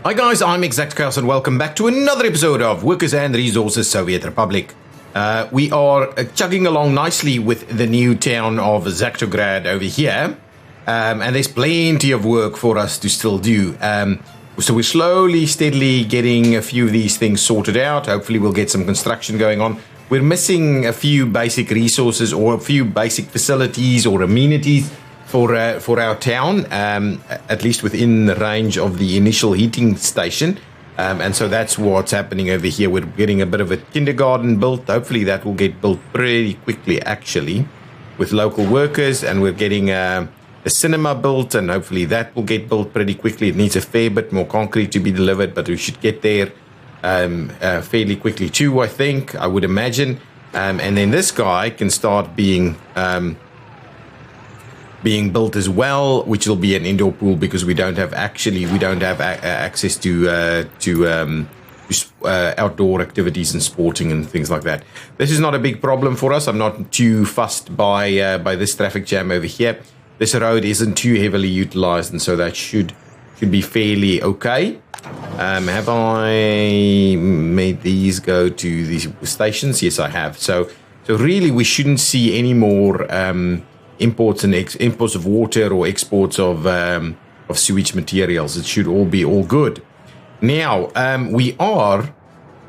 Hi guys, I'm ExactChaos and welcome back to another episode of Workers and Resources Soviet Republic. We are chugging along nicely with the new town of Zakhtograd over here, and there's plenty of work for us to still do. So we're slowly, steadily getting a few of these things sorted out. Hopefully we'll get some construction going on. We're missing a few basic resources or a few basic facilities or amenities for our town, at least within the range of the initial heating station. And so that's what's happening over here. We're getting a bit of a kindergarten built. Hopefully that will get built pretty quickly, actually, with local workers. And we're getting a cinema built, and hopefully that will get built pretty quickly. It needs a fair bit more concrete to be delivered, but we should get there fairly quickly too, I would imagine. And then this guy can start being built as well, which will be an indoor pool because we don't have access to outdoor activities and sporting and things like that. This is not a big problem for us. I'm not too fussed by this traffic jam over here. This road isn't too heavily utilized, and so that should be fairly okay. Have I made these go to these stations? Yes, I have. So really, we shouldn't see any more imports of water or exports of sewage materials. It should all be all good. Now, we are,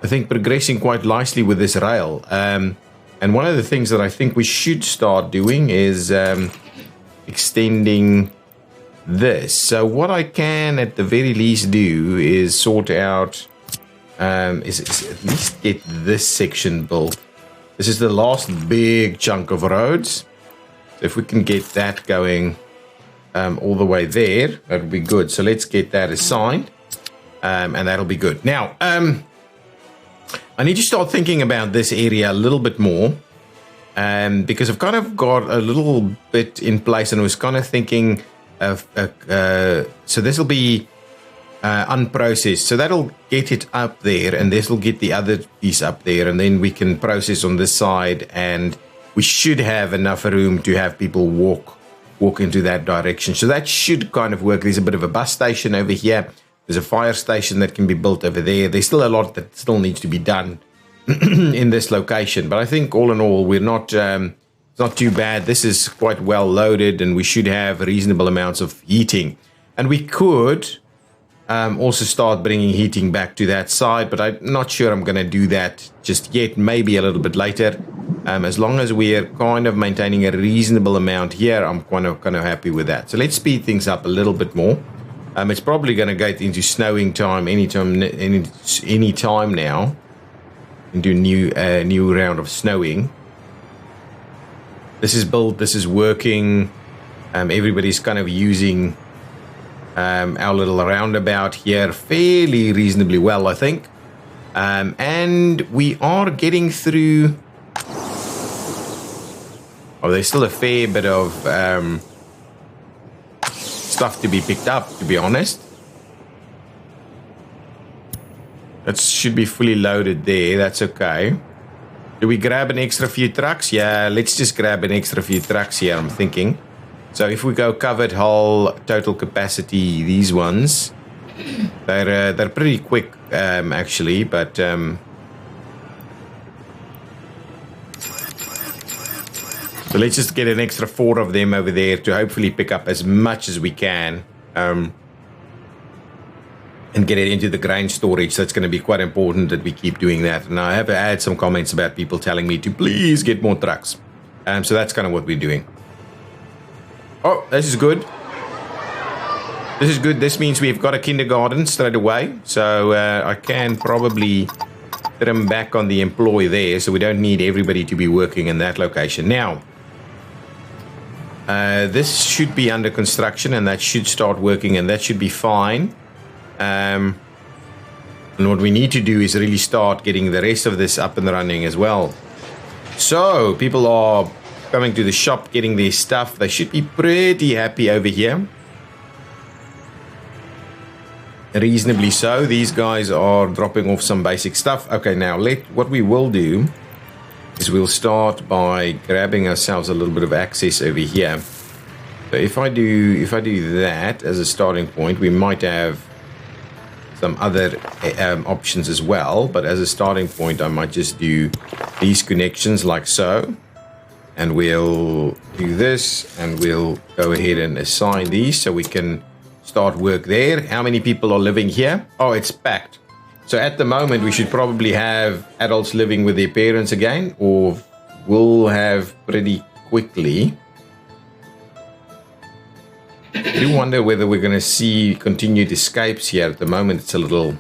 I think, progressing quite nicely with this rail. And one of the things that I think we should start doing is extending this. So what I can at the very least do is sort out, is at least get this section built. This is the last big chunk of roads. If we can get that going all the way there, that would be good. So let's get that assigned, and that'll be good. Now, I need to start thinking about this area a little bit more, because I've kind of got a little bit in place, and I was kind of thinking of, so this will be unprocessed. So that'll get it up there, and this will get the other piece up there, and then we can process on this side, and we should have enough room to have people walk into that direction. So that should kind of work. There's a bit of a bus station over here. There's a fire station that can be built over there. There's still a lot that still needs to be done in this location. But I think all in all, we're not, it's not too bad. This is quite well loaded, and we should have reasonable amounts of heating. And we could also start bringing heating back to that side, but I'm not sure I'm going to do that just yet. Maybe a little bit later. As long as we are kind of maintaining a reasonable amount here, I'm kind of happy with that. So let's speed things up a little bit more. It's probably going to get into snowing time any time now. Into new round of snowing. This is built. This is working. Everybody's kind of using our little roundabout here fairly reasonably well, I think. And we are getting through. Oh, there's still a fair bit of stuff to be picked up, to be honest. That should be fully loaded there. That's okay. Do we grab an extra few trucks? Yeah, let's just grab an extra few trucks here, I'm thinking. So if we go covered hull, total capacity, these ones, they're pretty quick, actually, but so let's just get an extra 4 of them over there to hopefully pick up as much as we can, and get it into the grain storage. That's going to be quite important that we keep doing that. And I have had some comments about people telling me to please get more trucks. So that's kind of what we're doing. Oh, this is good. This is good. This means we've got a kindergarten straight away. So I can probably trim back on the employee there, so we don't need everybody to be working in that location. Now, this should be under construction, and that should start working, and that should be fine. And what we need to do is really start getting the rest of this up and running as well. So people are coming to the shop, getting their stuff. They should be pretty happy over here. Reasonably so. These guys are dropping off some basic stuff. Okay, now what we will do is we'll start by grabbing ourselves a little bit of access over here. So if I do that as a starting point, we might have some other options as well. But as a starting point, I might just do these connections like so. And we'll do this, and we'll go ahead and assign these so we can start work there. How many people are living here? Oh, it's packed. So at the moment, we should probably have adults living with their parents again, or we'll have pretty quickly. I do wonder whether we're going to see continued escapes here. At the moment, it's a little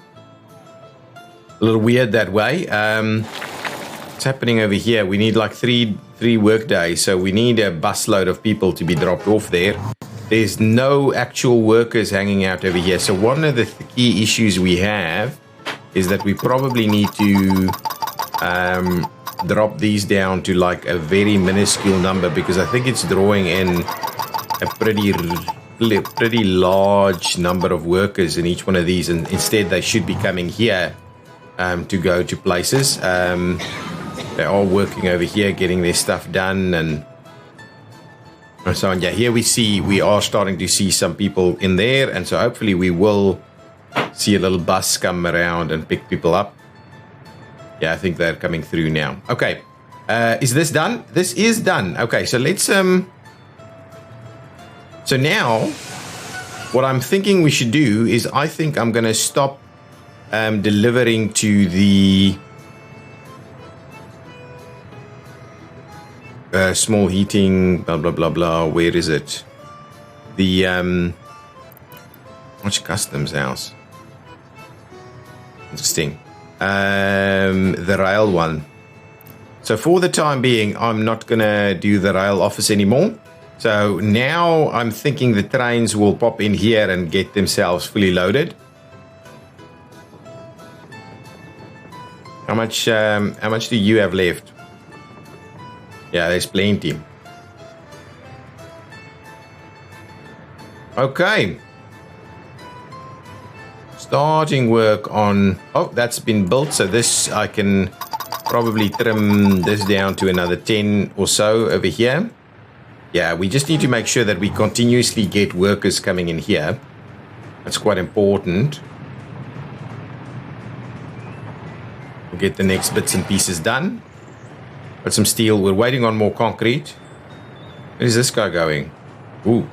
weird that way. What's happening over here? We need like three work days, so we need a busload of people to be dropped off there. There's no actual workers hanging out over here. So one of the key issues we have is that we probably need to drop these down to like a very minuscule number, because I think it's drawing in a pretty large number of workers in each one of these, and instead they should be coming here to go to places. They're all working over here, getting their stuff done and so on. Yeah, here we are starting to see some people in there, and so hopefully we will see a little bus come around and pick people up. Yeah, I think they're coming through now. Okay, is this done? This is done. Okay, so let's so now what I'm thinking we should do is I think I'm gonna stop delivering to the small heating, blah blah blah blah. Where is it? The which customs house? Interesting. The rail one. So for the time being, I'm not gonna do the rail office anymore. So now I'm thinking the trains will pop in here and get themselves fully loaded. How much do you have left? Yeah, there's plenty. Okay. Starting work on... Oh, that's been built. So this, I can probably trim this down to another 10 or so over here. Yeah, we just need to make sure that we continuously get workers coming in here. That's quite important. We'll get the next bits and pieces done. Got some steel. We're waiting on more concrete. Where is this guy going? Ooh.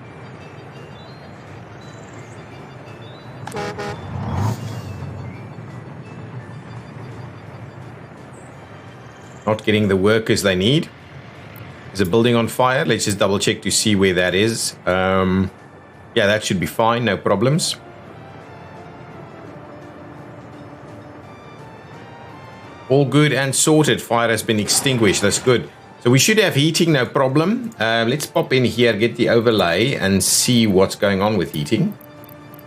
Not getting the workers they need. Is a building on fire? Let's just double check to see where that is. Yeah, that should be fine. No problems. All good and sorted. Fire has been extinguished. That's good. So we should have heating, no problem. Let's pop in here, get the overlay, and see what's going on with heating.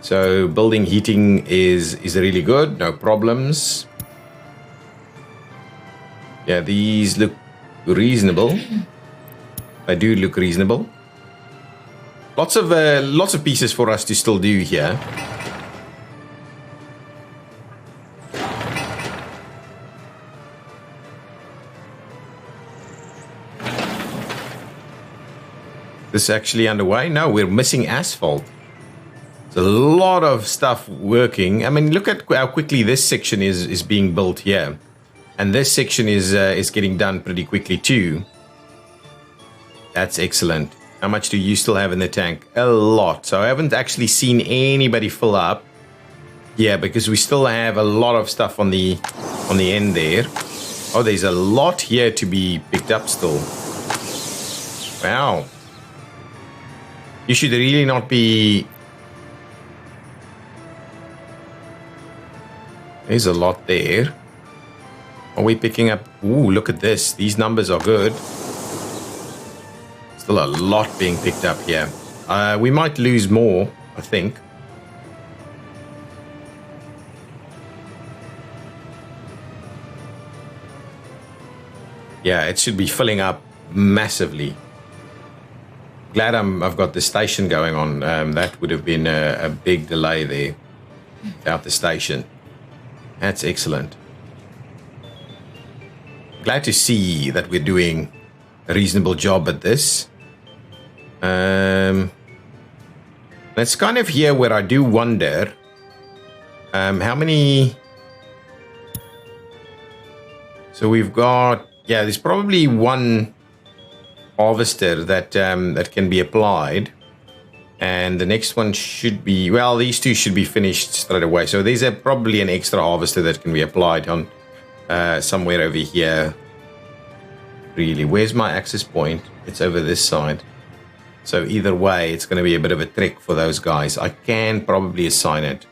So building heating is really good. No problems. Yeah, these look reasonable. They do look reasonable. Lots of pieces for us to still do here. This is actually underway? No, we're missing asphalt. There's a lot of stuff working. I mean, look at how quickly this section is being built here. And this section is getting done pretty quickly too. That's excellent. How much do you still have in the tank? A lot. So I haven't actually seen anybody fill up. Yeah, because we still have a lot of stuff on the end there. Oh, there's a lot here to be picked up still. Wow. You should really not be... There's a lot there. Are we picking up... Ooh, look at this. These numbers are good. Still a lot being picked up here. We might lose more, I think. Yeah, it should be filling up massively. Glad I've got the station going on. That would have been a big delay there without the station. That's excellent. Glad to see that we're doing a reasonable job at this. That's kind of here where I do wonder How many? So we've got, yeah, there's probably one harvester that that can be applied. And the next one should be, well, these two should be finished straight away. So there's probably an extra harvester that can be applied on somewhere over here. Really, where's my access point? It's over this side. So either way, it's going to be a bit of a trick for those guys. I can probably assign it.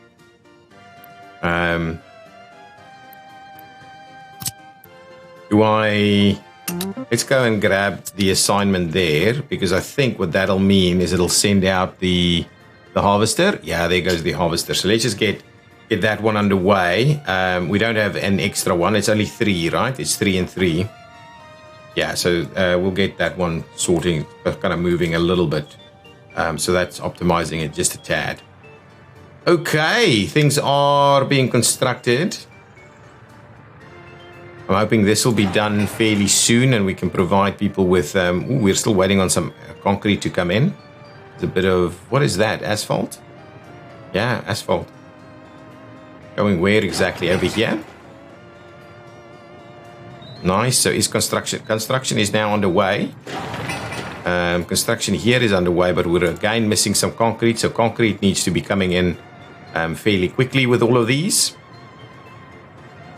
Let's go and grab the assignment there, because I think what that'll mean is it'll send out the harvester. Yeah, there goes the harvester. So let's just get that one underway. We don't have an extra one. It's only 3, right? It's 3 and 3. Yeah, so we'll get that one sorting, kind of moving a little bit. So that's optimizing it just a tad. Okay, things are being constructed. I'm hoping this will be done fairly soon and we can provide people with... we're still waiting on some concrete to come in. There's a bit of... What is that? Asphalt? Yeah, asphalt. Going where exactly? Over here? Nice. So is construction... Construction is now underway. Construction here is underway, but we're again missing some concrete. So concrete needs to be coming in fairly quickly with all of these.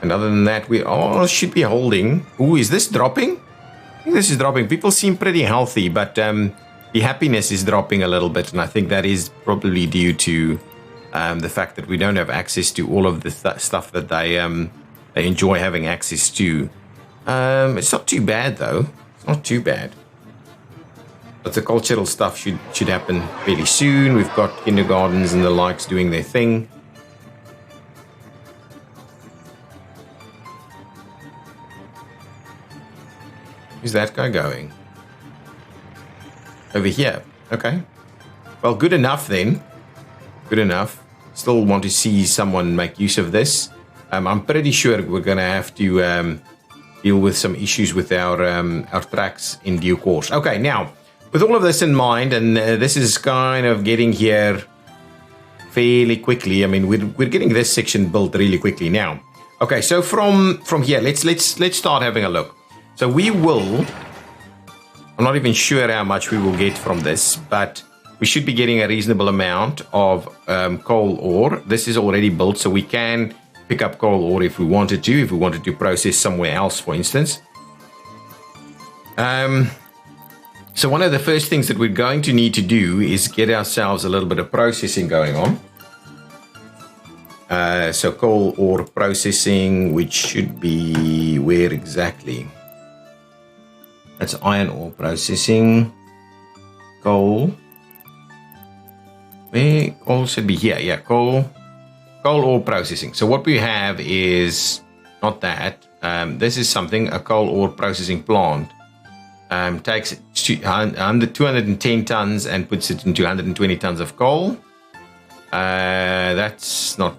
And other than that, we all should be holding. Ooh, is this dropping? I think this is dropping. People seem pretty healthy, but the happiness is dropping a little bit. And I think that is probably due to the fact that we don't have access to all of the stuff that they enjoy having access to. It's not too bad, though. It's not too bad. But the cultural stuff should happen fairly soon. We've got kindergartens and the likes doing their thing. Where's that guy going? Over here. Okay. Well, good enough then. Good enough. Still want to see someone make use of this. I'm pretty sure we're going to have to deal with some issues with our tracks in due course. Okay, now, with all of this in mind, and this is kind of getting here fairly quickly. I mean, we're getting this section built really quickly now. Okay, so from here, let's start having a look. So we will, I'm not even sure how much we will get from this, but we should be getting a reasonable amount of coal ore. This is already built, so we can pick up coal ore if we wanted to process somewhere else, for instance. So one of the first things that we're going to need to do is get ourselves a little bit of processing going on. So coal ore processing, which should be where exactly? That's iron ore processing. Coal. Where coal should be here. Yeah, coal ore processing. So what we have is not that. This is something, a coal ore processing plant. Takes 210 tons and puts it into 120 tons of coal. That's not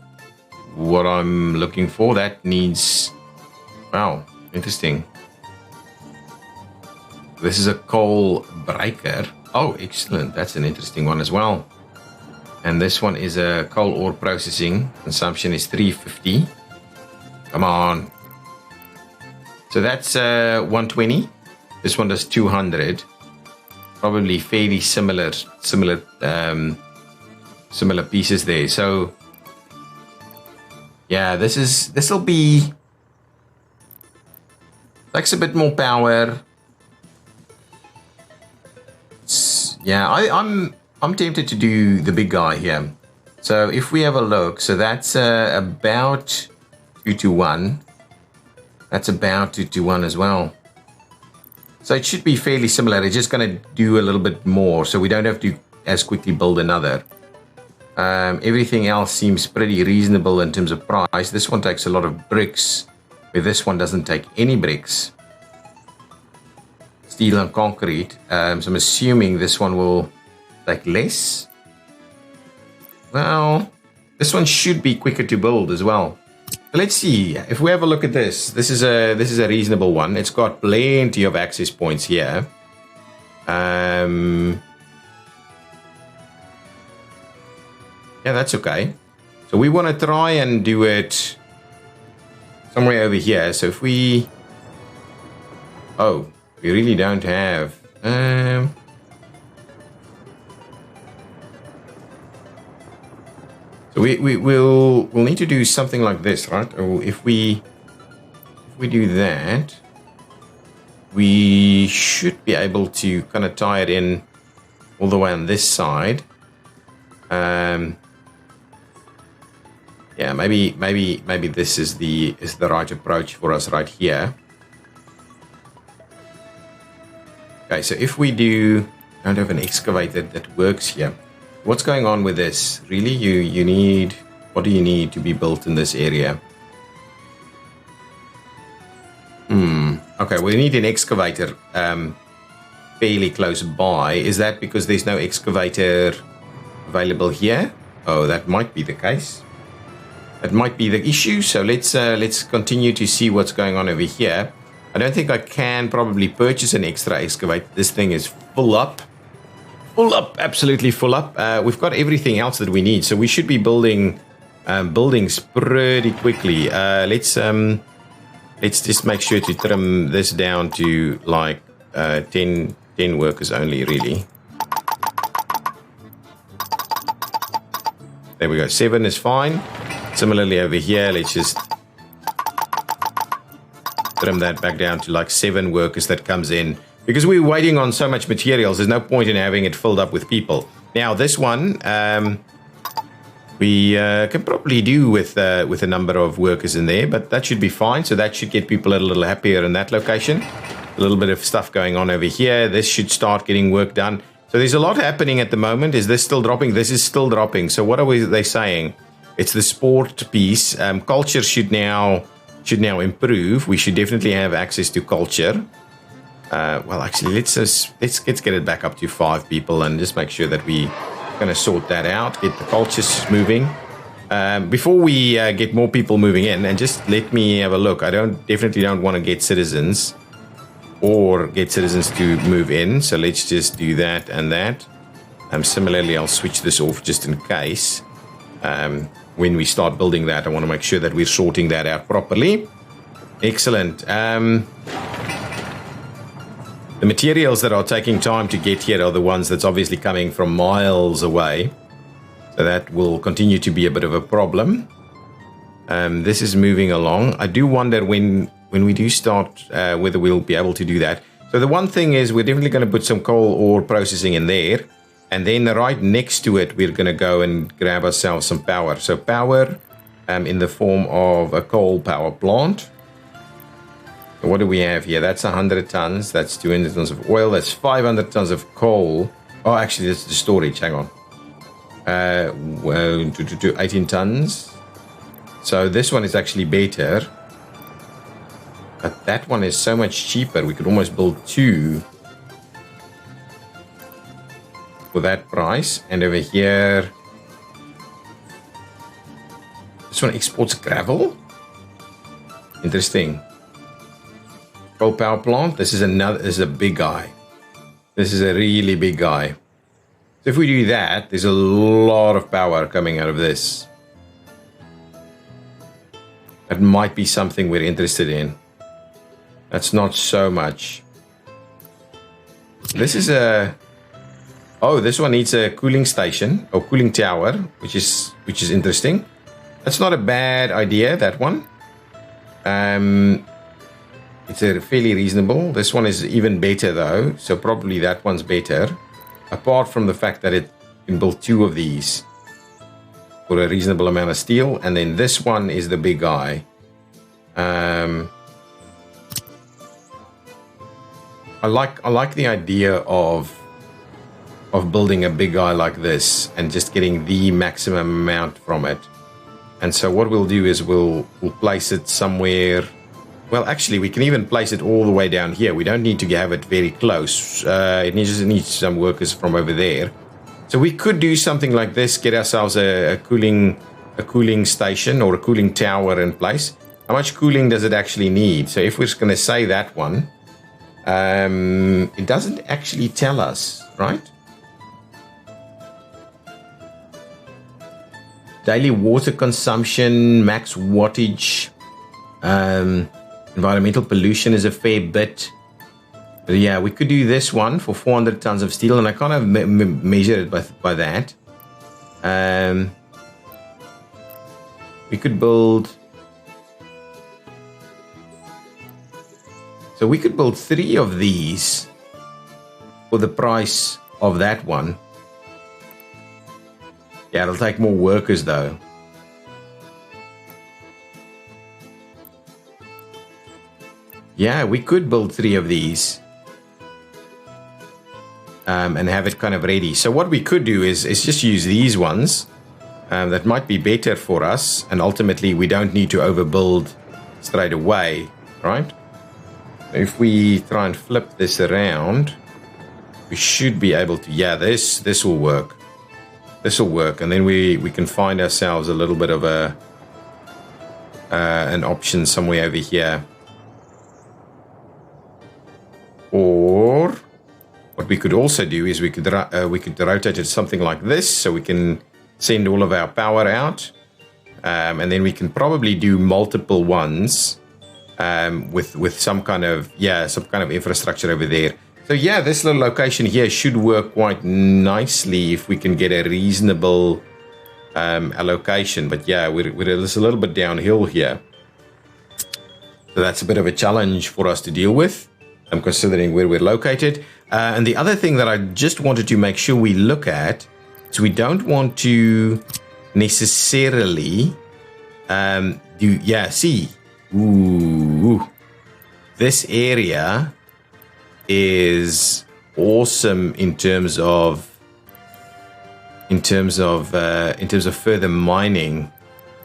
what I'm looking for. That needs... Wow, interesting. This is a coal breaker. Oh, excellent. That's an interesting one as well. And this one is a coal ore processing. Consumption is 350. Come on. So that's 120. This one does 200. Probably fairly similar pieces there. So yeah, this'll be... Takes a bit more power. Yeah, I'm tempted to do the big guy here. So if we have a look, so that's about 2-to-1. That's about 2-to-1 as well. So it should be fairly similar. It's just going to do a little bit more, so we don't have to as quickly build another. Everything else seems pretty reasonable in terms of price. This one takes a lot of bricks, where this one doesn't take any bricks. Steel and concrete. So I'm assuming this one will take less. Well, this one should be quicker to build as well. Let's see if we have a look at this. This is a reasonable one. It's got plenty of access points here. Yeah, that's okay. So we want to try and do it somewhere over here. So if we... Oh, we really don't have... So we'll need to do something like this, right? Or if we do that, we should be able to kind of tie it in all the way on this side. Yeah, maybe this is the right approach for us right here. Okay, so if we don't have an excavator that works here. What's going on with this? Really, you need, what do you need to be built in this area? Okay, we need an excavator fairly close by. Is that because there's no excavator available here? Oh, that might be the case. That might be the issue. So let's continue to see what's going on over here. I don't think I can probably purchase an extra excavator. This thing is full up. Full up, absolutely full up. We've got everything else that we need, so we should be building buildings pretty quickly. Let's just make sure to trim this down to like 10 workers only, really. There we go. 7 is fine. Similarly over here, let's just trim that back down to like 7 workers that comes in. Because we're waiting on so much materials, there's no point in having it filled up with people. Now, this one, we can probably do with a number of workers in there, but that should be fine. So that should get people a little happier in that location. A little bit of stuff going on over here. This should start getting work done. So there's a lot happening at the moment. Is this still dropping? This is still dropping. So what are they saying? It's the sport piece. Culture should now improve. We should definitely have access to culture. Well, actually, let's get it back up to 5 people and just make sure that we going to sort that out, get the cultures moving. Before we get more people moving in, and just let me have a look. I definitely don't want to get citizens or get citizens to move in. So let's just do that and that. Similarly, I'll switch this off just in case. When we start building that, I want to make sure that we're sorting that out properly. Excellent. The materials that are taking time to get here are the ones that's obviously coming from miles away. So that will continue to be a bit of a problem. This is moving along. I do wonder when we do start whether we'll be able to do that. So the one thing is we're definitely going to put some coal ore processing in there. And then right next to it, we're going to go and grab ourselves some power. So power in the form of a coal power plant. What do we have here? That's 100 tons. That's 200 tons of oil. That's 500 tons of coal. Oh, actually, that's the storage. Hang on. 18 tons. So this one is actually better. But that one is so much cheaper. We could almost build 2 for that price. And over here, this one exports gravel. Interesting. Coal power plant. This is a big guy. This is a really big guy. So if we do that, there's a lot of power coming out of this. That might be something we're interested in. That's not so much. This is a... Oh, this one needs a cooling station or cooling tower, which is interesting. That's not a bad idea, that one. It's a fairly reasonable. This one is even better though, so probably that one's better. Apart from the fact that it can build 2 of these for a reasonable amount of steel, and then this one is the big guy. I like the idea of building a big guy like this and just getting the maximum amount from it. And so what we'll do is we'll place it somewhere. Well, actually, we can even place it all the way down here. We don't need to have it very close. It just needs some workers from over there. So we could do something like this, get ourselves a cooling station or a cooling tower in place. How much cooling does it actually need? So if we're just going to say that one, it doesn't actually tell us, right? daily water consumption, max wattage, environmental pollution is a fair bit. But yeah, we could do this one for 400 tons of steel, and I kind of measure it by that. We could build... So we could build 3 of these for the price of that one. Yeah, it'll take more workers though. Yeah, we could build 3 of these. And have it kind of ready. So what we could do is just use these ones. That might be better for us. And ultimately, we don't need to overbuild straight away, right? If we try and flip this around, we should be able to... Yeah, this will work. This will work. And then we can find ourselves a little bit of an option somewhere over here. Or... what we could also do is we could rotate it something like this, so we can send all of our power out, and then we can probably do multiple ones with some kind of infrastructure over there. So yeah, this little location here should work quite nicely if we can get a reasonable allocation. But yeah, we're just a little bit downhill here, so that's a bit of a challenge for us to deal with. I'm considering where we're located. And the other thing that I just wanted to make sure we look at is we don't want to necessarily this area is awesome in terms of further mining.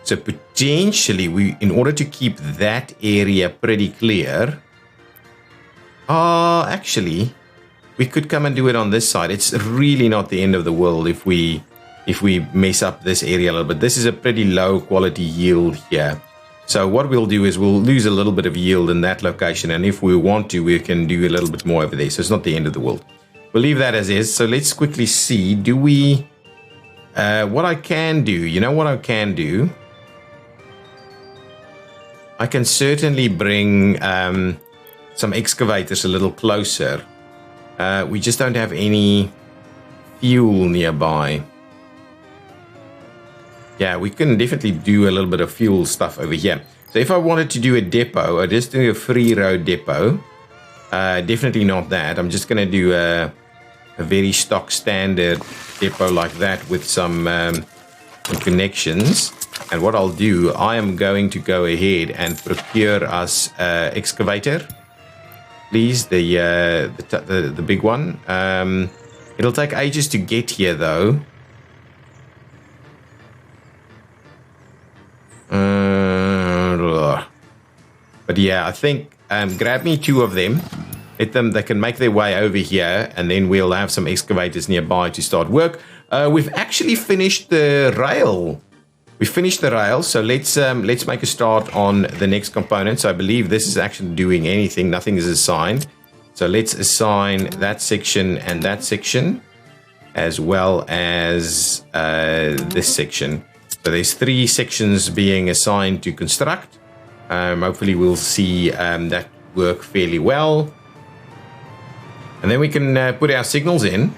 So potentially in order to keep that area pretty clear, actually, we could come and do it on this side. It's really not the end of the world if we mess up this area a little bit. This is a pretty low quality yield here. So what we'll do is we'll lose a little bit of yield in that location, and if we want to, we can do a little bit more over there. So it's not the end of the world. We'll leave that as is. So let's quickly see. Do we... what I can do... You know what I can do? I can certainly bring... some excavators a little closer. We just don't have any fuel nearby. Yeah, we can definitely do a little bit of fuel stuff over here. So if I wanted to do a depot, I just do a free road depot. Definitely not that. I'm just going to do a very stock standard depot like that with some connections. And what I'll do, I am going to go ahead and procure us excavator. Please, the big one. It'll take ages to get here, though. But yeah, I think grab me 2 of them. They can make their way over here, and then we'll have some excavators nearby to start work. We've actually finished the rail. We finished the rail, so let's make a start on the next component. So I believe this is actually doing anything. Nothing is assigned. So let's assign that section and that section, as well as this section. So there's 3 sections being assigned to construct. Hopefully we'll see that work fairly well. And then we can put our signals in.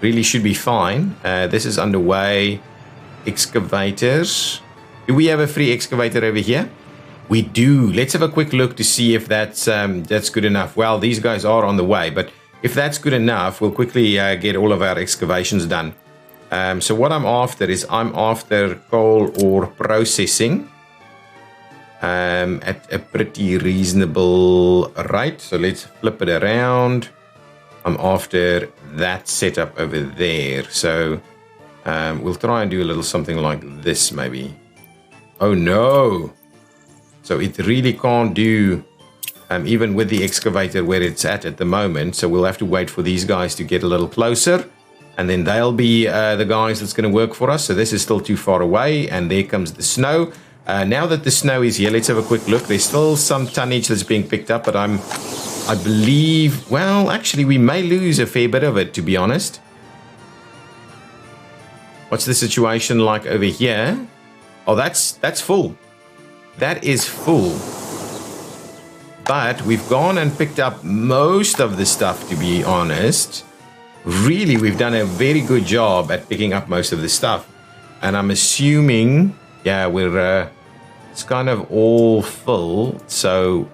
Really should be fine. This is underway. Excavators. Do we have a free excavator over here? We do. Let's have a quick look to see if that's good enough. Well, these guys are on the way, but if that's good enough, we'll quickly get all of our excavations done. So what I'm after is I'm after coal ore processing at a pretty reasonable rate. So let's flip it around. I'm after that setup over there. So we'll try and do a little something like this maybe. Oh no! So it really can't do even with the excavator where it's at the moment. So we'll have to wait for these guys to get a little closer. And then they'll be the guys that's going to work for us. So this is still too far away. And there comes the snow. Now that the snow is here, let's have a quick look. There's still some tonnage that's being picked up. But I believe, well, actually, we may lose a fair bit of it, to be honest. What's the situation like over here? Oh, that's full. That is full. But we've gone and picked up most of the stuff, to be honest. Really, we've done a very good job at picking up most of the stuff. And I'm assuming, yeah, it's kind of all full. So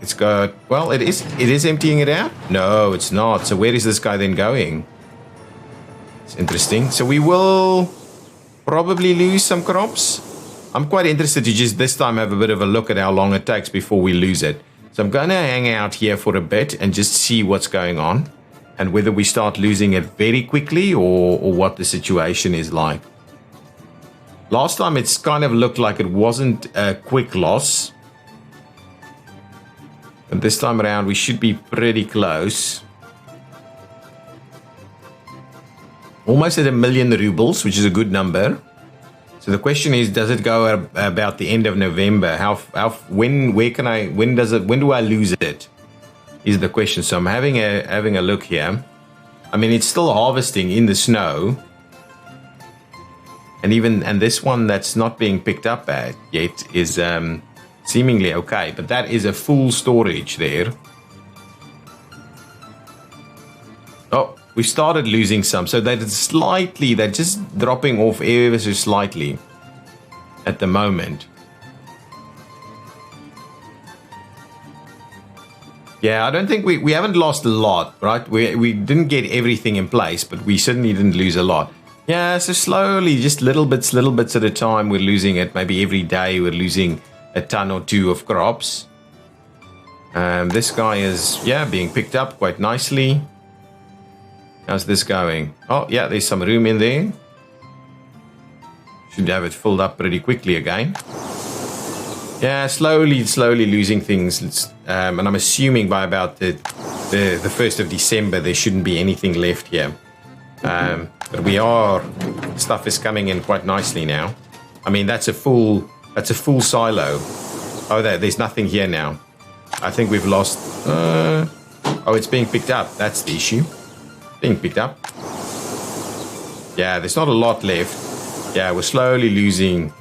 it's got, well, it is emptying it out? No, it's not. So where is this guy then going? It's interesting. So we will probably lose some crops. I'm quite interested to just this time have a bit of a look at how long it takes before we lose it. So I'm going to hang out here for a bit and just see what's going on and whether we start losing it very quickly or what the situation is like. Last time it's kind of looked like it wasn't a quick loss. But this time around we should be pretty close. Almost at 1 million rubles, which is a good number. So the question is, does it go about the end of November? When do I lose it? Is the question. So I'm having a look here. I mean, it's still harvesting in the snow, and this one that's not being picked up at yet is seemingly okay. But that is a full storage there. Oh, we started losing some, so they're just dropping off ever so slightly at the moment. Yeah, I don't think we haven't lost a lot, right? We didn't get everything in place, but we certainly didn't lose a lot. Yeah, so slowly, just little bits at a time, we're losing it. Maybe every day we're losing a ton or two of crops. This guy is, yeah, being picked up quite nicely. How's this going? Oh, yeah, there's some room in there. Should have it filled up pretty quickly again. Yeah, slowly losing things. And I'm assuming by about the 1st of December, there shouldn't be anything left here. But stuff is coming in quite nicely now. I mean, that's a full silo. Oh, there's nothing here now. I think we've lost, oh, it's being picked up. That's the issue. Being picked up. Yeah, there's not a lot left. Yeah, we're slowly losing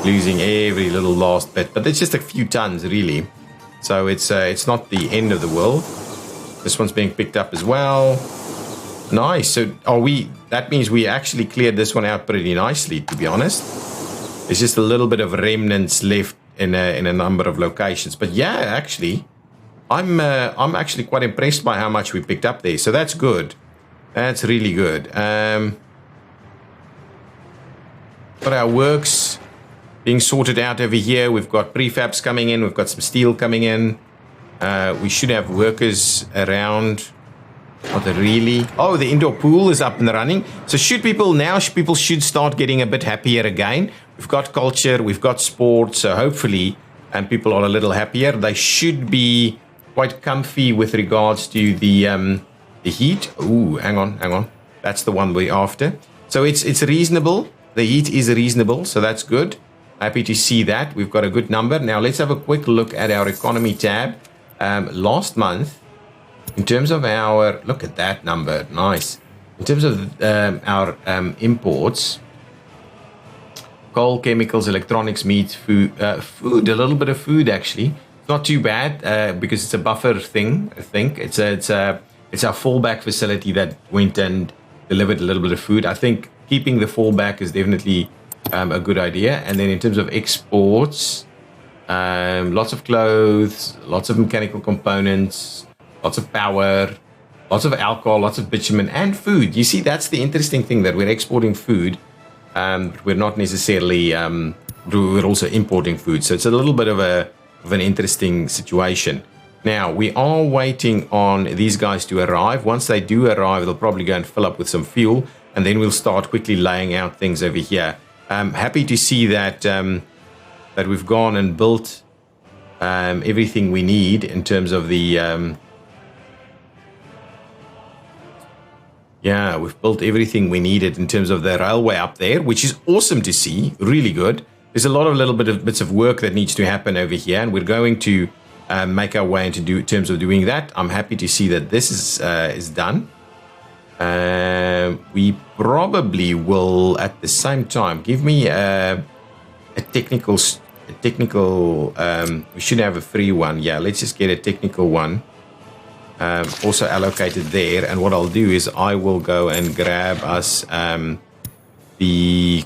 every little last bit, but it's just a few tons really. So it's not the end of the world. This one's being picked up as well. Nice. So that means we actually cleared this one out pretty nicely, to be honest. There's just a little bit of remnants left in a number of locations. But yeah, actually, I'm actually quite impressed by how much we picked up there. So that's good. That's really good. But our works being sorted out over here. We've got prefabs coming in. We've got some steel coming in. We should have workers around. Not really. Oh, the indoor pool is up and running. So people should start getting a bit happier again. We've got culture. We've got sport. So hopefully, people are a little happier. They should be quite comfy with regards to the heat. Ooh, hang on. That's the one we're after. So it's reasonable. The heat is reasonable, so that's good. Happy to see that. We've got a good number. Now let's have a quick look at our economy tab. Last month, in terms of our, look at that number, nice. In terms of our imports, coal, chemicals, electronics, meat, food, a little bit of food actually. It's not too bad because it's a buffer thing. I think it's our fallback facility that went and delivered a little bit of food. I think keeping the fallback is definitely a good idea. And then in terms of exports, lots of clothes, lots of mechanical components, lots of power, lots of alcohol, lots of bitumen, and food. You see, that's the interesting thing, that we're exporting food. We're not necessarily, we're also importing food. So it's a little bit of an interesting situation. Now, we are waiting on these guys to arrive. Once they do arrive, they'll probably go and fill up with some fuel, and then we'll start quickly laying out things over here. Happy to see that that we've gone and built everything we need in terms of the... we've built everything we needed in terms of the railway up there, which is awesome to see. Really good. There's a lot of bits of work that needs to happen over here, and we're going to make our way in terms of doing that. I'm happy to see that this is done. We probably will at the same time give me a technical. We should have a free one. Yeah, let's just get a technical one. Also allocated there. And what I'll do is I will go and grab us the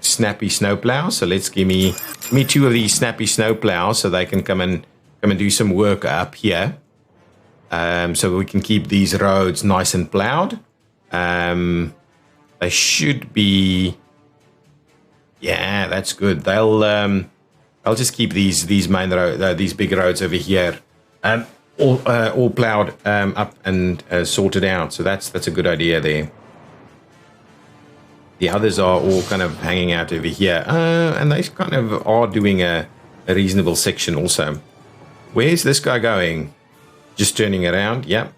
snappy snowplow. So let's give me 2 of these snappy snowplows so they can come and do some work up here. So we can keep these roads nice and plowed. They should be. Yeah, that's good. I'll just keep these main these big roads over here, all plowed up and sorted out. So that's a good idea there. The others are all kind of hanging out over here, and they kind of are doing a reasonable section also. Where's this guy going? Just turning around. Yep.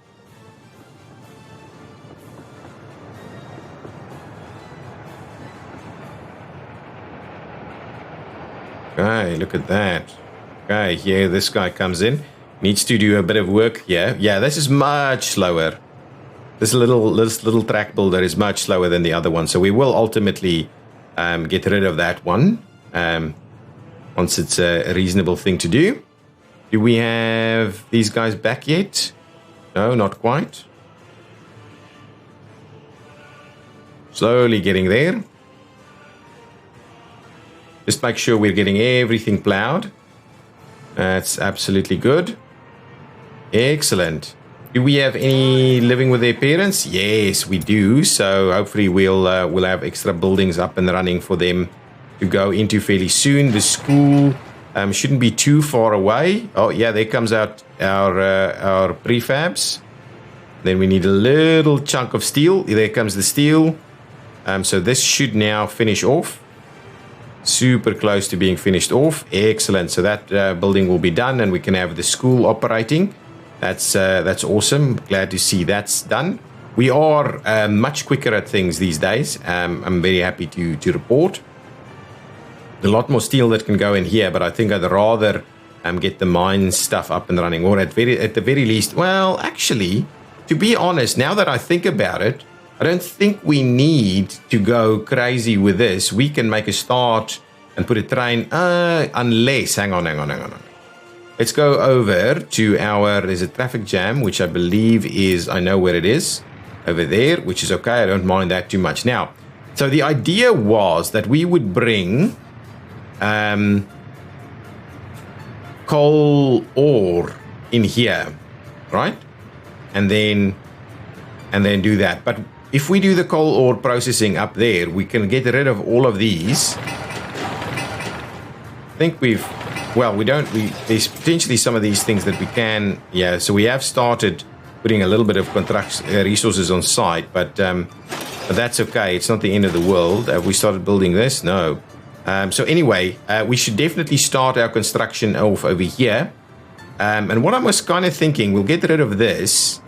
Okay, look at that. Okay, here this guy comes in. Needs to do a bit of work here. Yeah, this is much slower. This little track builder is much slower than the other one. So we will ultimately get rid of that one once it's a reasonable thing to do. Do we have these guys back yet? No, not quite. Slowly getting there. Just make sure we're getting everything plowed. That's absolutely good. Excellent. Do we have any living with their parents? Yes, we do. So hopefully we'll have extra buildings up and running for them to go into fairly soon. The school shouldn't be too far away. Oh yeah, there comes out our prefabs. Then we need a little chunk of steel. There comes the steel. So this should now finish off. Super close to being finished off. Excellent. So that building will be done and we can have the school operating. That's awesome. Glad to see that's done. We are much quicker at things these days. I'm very happy to report. A lot more steel that can go in here, but I think I'd rather get the mine stuff up and running, or at the very least. Well, actually, to be honest, now that I think about it, I don't think we need to go crazy with this. We can make a start and put a train, unless, hang on. Let's go over to there's a traffic jam, which I believe is, I know where it is, over there, which is okay. I don't mind that too much. Now, so the idea was that we would bring coal ore in here, right? And then do that. But if we do the coal ore processing up there, we can get rid of all of these. I think there's potentially some of these things that we can, yeah, so we have started putting a little bit of resources on site, but that's okay. It's not the end of the world. Have we started building this? No. So anyway, we should definitely start our construction off over here. And what I was kind of thinking, we'll get rid of this.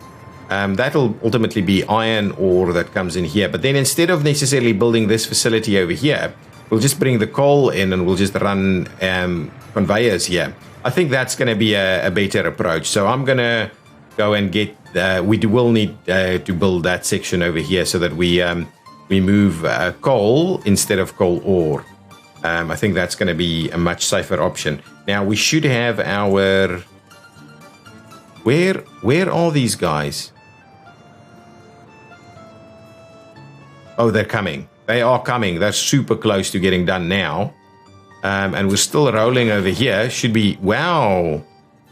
That'll ultimately be iron ore that comes in here. But then instead of necessarily building this facility over here, we'll just bring the coal in and we'll just run conveyors here. I think that's going to be a better approach. So I'm going to go and get, we will need to build that section over here so that we move coal instead of coal ore. I think that's going to be a much safer option. Now we should have our, where are these guys? Oh, they're coming. They are coming. They're super close to getting done now. And we're still rolling over here. Should be, wow.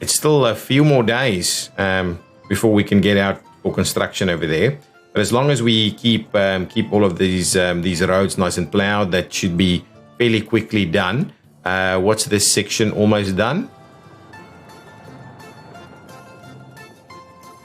It's still a few more days before we can get out for construction over there. But as long as we keep all of these roads nice and plowed, that should be fairly quickly done. What's this section almost done?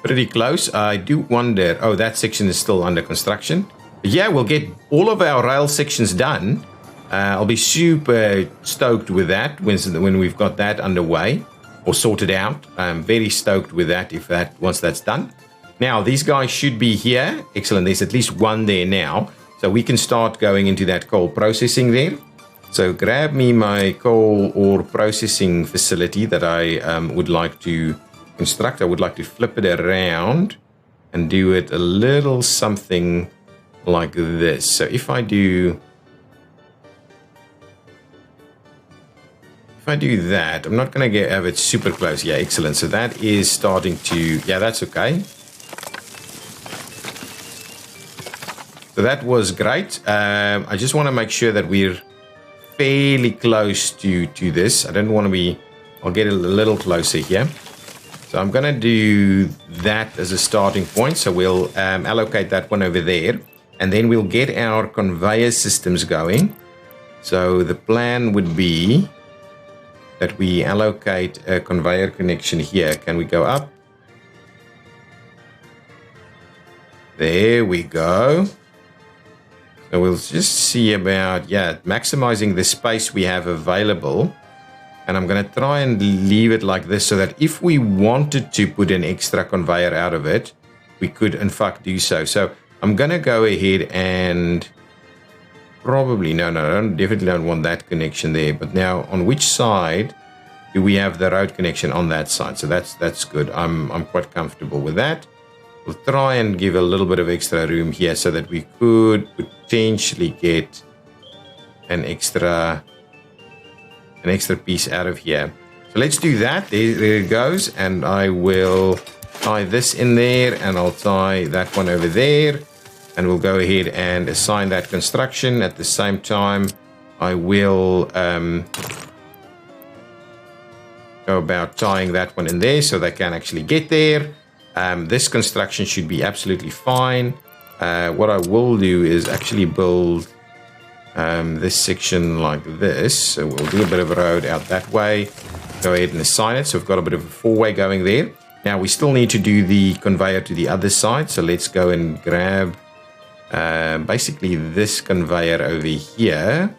Pretty close. I do wonder, oh, that section is still under construction. Yeah, we'll get all of our rail sections done. I'll be super stoked with that when we've got that underway or sorted out. I'm very stoked with that once that's done. Now, these guys should be here. Excellent. There's at least one there now. So we can start going into that coal processing there. So grab me my coal ore processing facility that I would like to construct. I would like to flip it around and do it a little something like this. So if I do that, I'm not going to have it super close. Yeah, excellent. So that is starting to, yeah, that's okay. So that was great. I just want to make sure that we're fairly close to this. I don't want to be, I'll get a little closer here. So I'm going to do that as a starting point. So we'll allocate that one over there. And then we'll get our conveyor systems going. So the plan would be that we allocate a conveyor connection here. Can we go up? There we go. So we'll just see about, yeah, maximizing the space we have available. And I'm going to try and leave it like this so that if we wanted to put an extra conveyor out of it, we could in fact do so. So I'm going to go ahead and probably, no, I definitely don't want that connection there. But now on which side do we have the road connection? On that side. So that's good. I'm quite comfortable with that. We'll try and give a little bit of extra room here so that we could potentially get an extra piece out of here. So let's do that. There it goes. And I will tie this in there, and I'll tie that one over there. And we'll go ahead and assign that construction. At the same time, I will go about tying that one in there so they can actually get there. This construction should be absolutely fine. What I will do is actually build this section like this. So we'll do a bit of a road out that way. Go ahead and assign it. So we've got a bit of a four-way going there. Now we still need to do the conveyor to the other side. So let's go and grab basically this conveyor over here.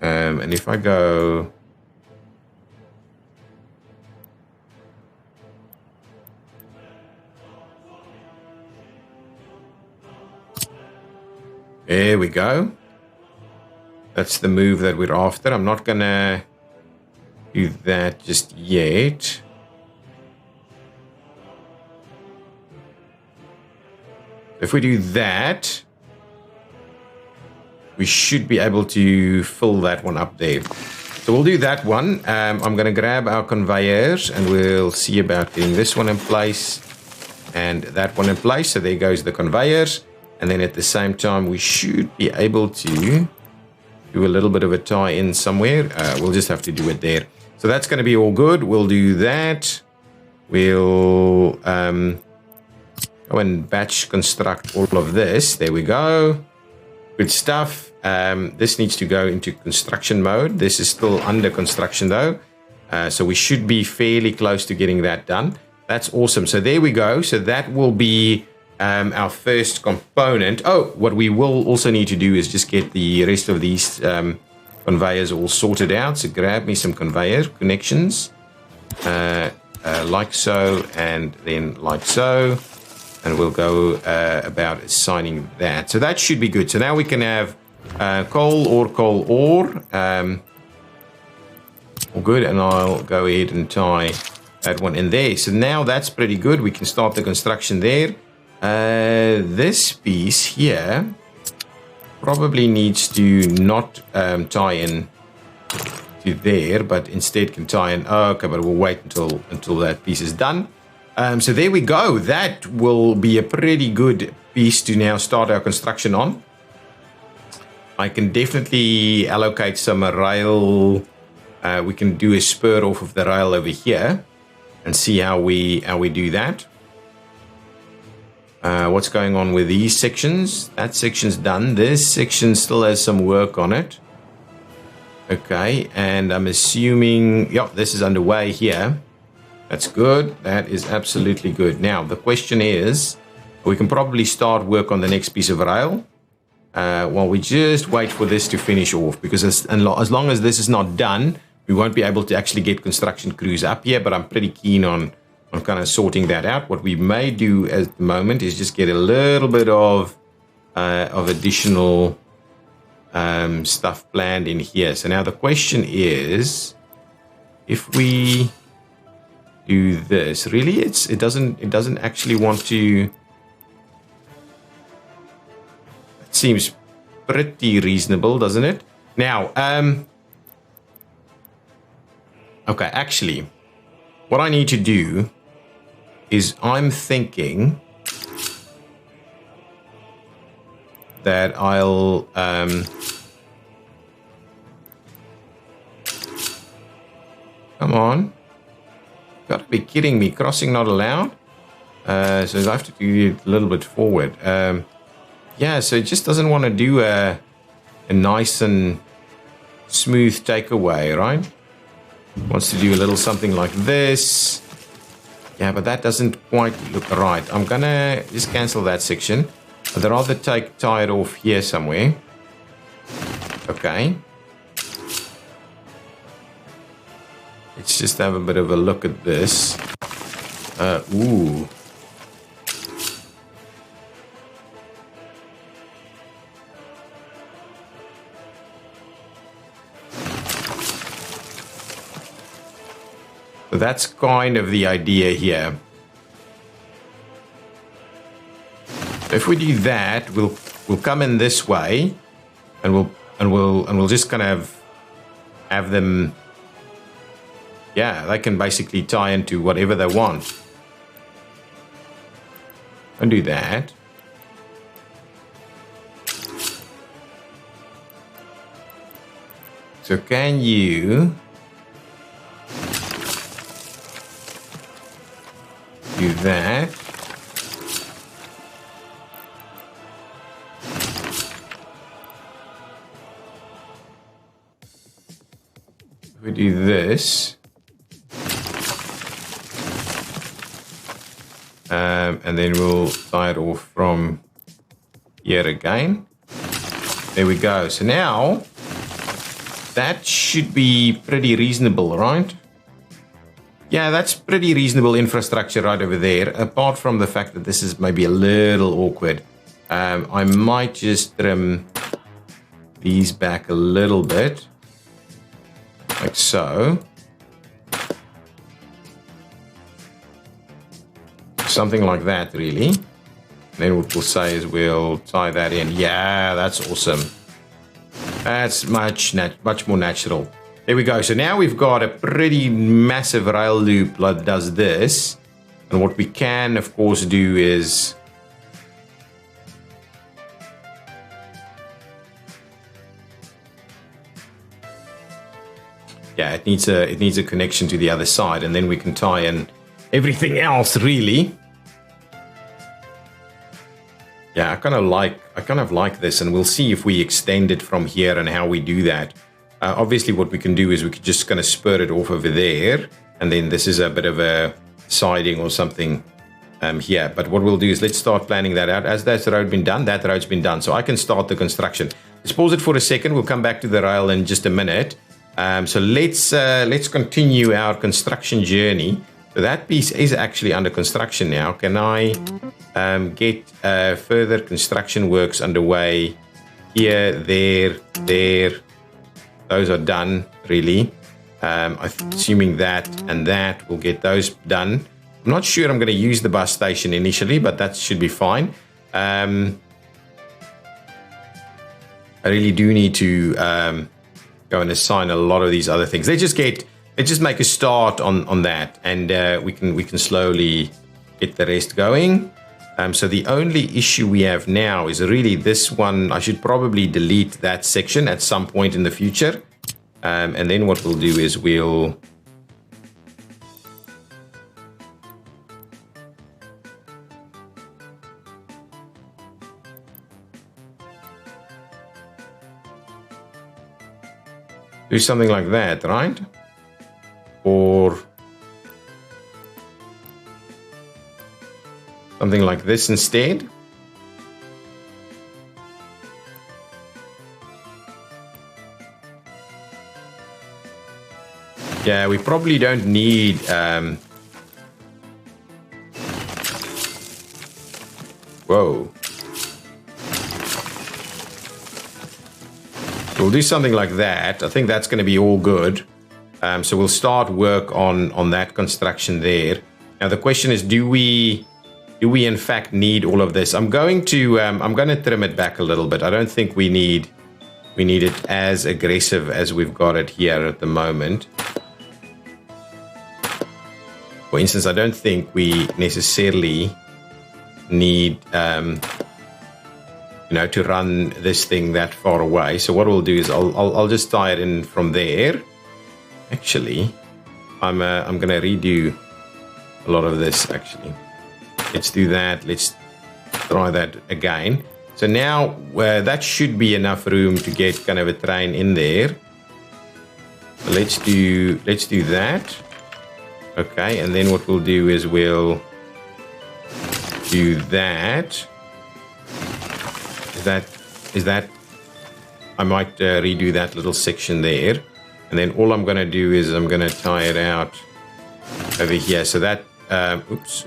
And if I go... There we go. That's the move that we're after. I'm not going to do that just yet. If we do that, we should be able to fill that one up there. So we'll do that one. I'm going to grab our conveyors and we'll see about getting this one in place and that one in place. So there goes the conveyors. And then at the same time, we should be able to do a little bit of a tie-in somewhere. We'll just have to do it there. So that's going to be all good. We'll do that. We'll go and batch construct all of this. There we go. Good stuff. This needs to go into construction mode. This is still under construction though. So we should be fairly close to getting that done. That's awesome. So there we go. So that will be our first component. Oh, what we will also need to do is just get the rest of these conveyors all sorted out. So grab me some conveyor connections, like so, and then like so, and we'll go about assigning that. So that should be good. So now we can have coal, ore, all good, and I'll go ahead and tie that one in there. So now that's pretty good. We can start the construction there. This piece here probably needs to not tie in to there, but instead can tie in. Oh, okay, but we'll wait until that piece is done. So there we go. That will be a pretty good piece to now start our construction on. I can definitely allocate some rail. We can do a spur off of the rail over here and see how we do that. What's going on with these sections? That section's done. This section still has some work on it. Okay, and I'm assuming, yep, this is underway here. That's good. That is absolutely good. Now, the question is, we can probably start work on the next piece of rail while we just wait for this to finish off, because as long as this is not done, we won't be able to actually get construction crews up here, but I'm pretty keen on kind of sorting that out. What we may do at the moment is just get a little bit of additional stuff planned in here. So now the question is, if we do this. Really, it doesn't actually want to. It seems pretty reasonable, doesn't it? Now, okay, actually, what I need to do is I'm thinking that I'll come on. Gotta be kidding me. Crossing not allowed. So I have to do it a little bit forward. Yeah, so it just doesn't want to do a nice and smooth takeaway, right? Wants to do a little something like this. Yeah, but that doesn't quite look right. I'm gonna just cancel that section. I'd rather tie it off here somewhere. Okay. Let's just have a bit of a look at this. Ooh. So that's kind of the idea here. If we do that, we'll come in this way, and we'll just kind of have them. Yeah, they can basically tie into whatever they want. And do that. So can you do that? If we do this. And then we'll tie it off from here again. There we go. So now that should be pretty reasonable, right? Yeah, that's pretty reasonable infrastructure right over there. Apart from the fact that this is maybe a little awkward. I might just trim these back a little bit. Like so. Something like that, really. Then what we'll say is we'll tie that in. Yeah, that's awesome. That's much more natural. There we go. So now we've got a pretty massive rail loop that does this. And what we can, of course, do is yeah, it needs a connection to the other side, and then we can tie in everything else, really. Yeah, I kind of like this, and we'll see if we extend it from here and how we do that. Obviously, what we can do is we could just kind of spur it off over there, and then this is a bit of a siding or something here. But what we'll do is let's start planning that out. As that's road been done, that road's been done, so I can start the construction. Let's pause it for a second. We'll come back to the rail in just a minute. So let's continue our construction journey. So that piece is actually under construction now. Can I get further construction works underway here, there? Those are done, really. Assuming that and that will get those done. I'm not sure I'm going to use the bus station initially, but that should be fine. I really do need to go and assign a lot of these other things. Let's just make a start on that, and we can slowly get the rest going. So the only issue we have now is really this one. I should probably delete that section at some point in the future. And then what we'll do is we'll do something like that, right? Or something like this instead. Yeah, we probably don't need whoa. We'll do something like that. I think that's going to be all good. So we'll start work on that construction there. Now the question is, do we in fact need all of this? I'm going to trim it back a little bit. I don't think we need it as aggressive as we've got it here at the moment. For instance, I don't think we necessarily need to run this thing that far away. So what we'll do is I'll just tie it in from there. Actually, I'm going to redo a lot of this. Actually, let's do that. Let's try that again. So now that should be enough room to get kind of a train in there. So let's do that. Okay, and then what we'll do is we'll do that. Is that? I might redo that little section there, and then all I'm going to do is I'm going to tie it out over here. So that, oops,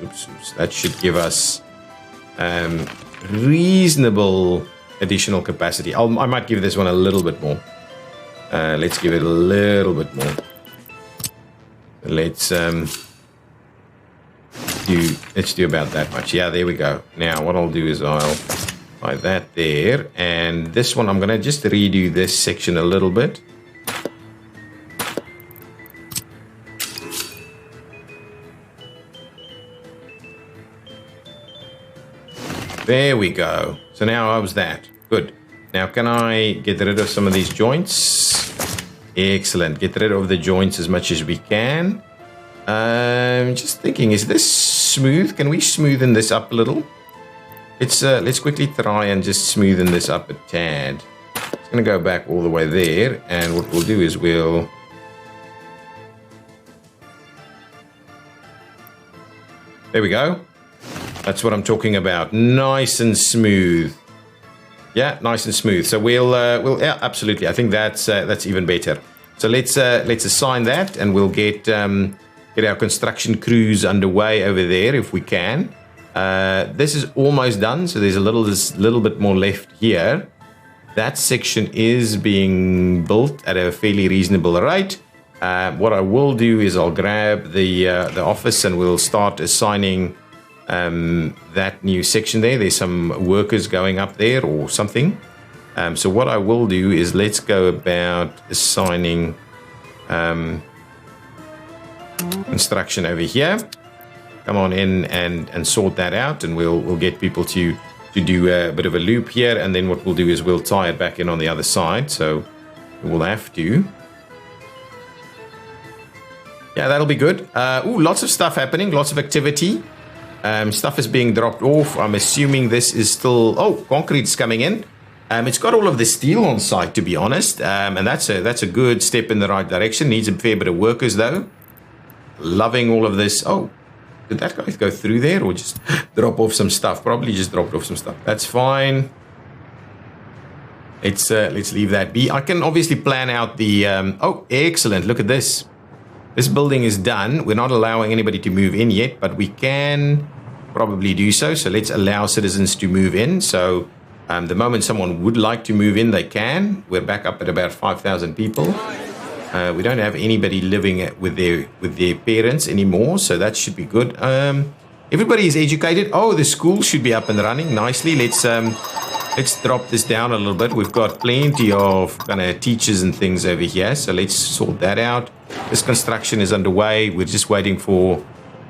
that should give us reasonable additional capacity. I might give this one a little bit more. Let's give it a little bit more. Let's do about that much. Yeah, there we go. Now what I'll do is I'll apply that there, and this one I'm gonna just redo this section a little bit. There we go. So now how's that? Good. Now can I get rid of some of these joints? Excellent. Get rid of the joints as much as we can. Just thinking, is this smooth? Can we smoothen this up a little? Let's quickly try and just smoothen this up a tad. It's going to go back all the way there, and what we'll do is we'll... There we go. That's what I'm talking about. Nice and smooth. Yeah, nice and smooth. So we'll yeah, absolutely. I think that's even better. So let's assign that, and we'll get our construction crews underway over there if we can. This is almost done, so there's a little bit more left here. That section is being built at a fairly reasonable rate. What I will do is I'll grab the office, and we'll start assigning that new section there. There's some workers going up there or something. So what I will do is let's go about assigning construction over here. Come on in and sort that out, and we'll get people to do a bit of a loop here, and then what we'll do is we'll tie it back in on the other side. So we'll have to. Yeah, that'll be good. Ooh, lots of stuff happening, lots of activity. Stuff is being dropped off. I'm assuming this is still... Oh, concrete's coming in. It's got all of the steel on site, to be honest. And that's a good step in the right direction. Needs a fair bit of workers, though. Loving all of this. Oh, did that guy go through there or just drop off some stuff? Probably just dropped off some stuff. That's fine. Let's leave that be. I can obviously plan out the... oh, excellent. Look at this. This building is done. We're not allowing anybody to move in yet, but we can probably do so. So let's allow citizens to move in. So the moment someone would like to move in, they can. We're back up at about 5,000 people. We don't have anybody living with their parents anymore, so that should be good. Everybody is educated. Oh, the school should be up and running nicely. Let's drop this down a little bit. We've got plenty of kind of teachers and things over here, so let's sort that out. This construction is underway. We're just waiting for,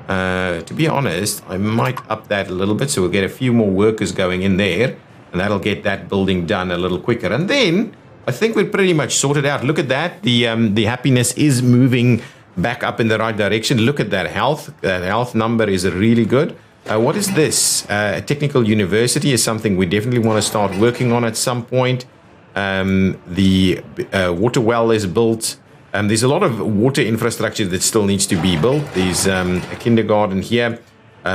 to be honest, I might up that a little bit, so we'll get a few more workers going in there, and that'll get that building done a little quicker. And then I think we're pretty much sorted out. Look at that. The happiness is moving back up in the right direction. Look at that health. That health number is really good. What is this? A technical university is something we definitely want to start working on at some point. The water well is built. There's a lot of water infrastructure that still needs to be built. There's a kindergarten here.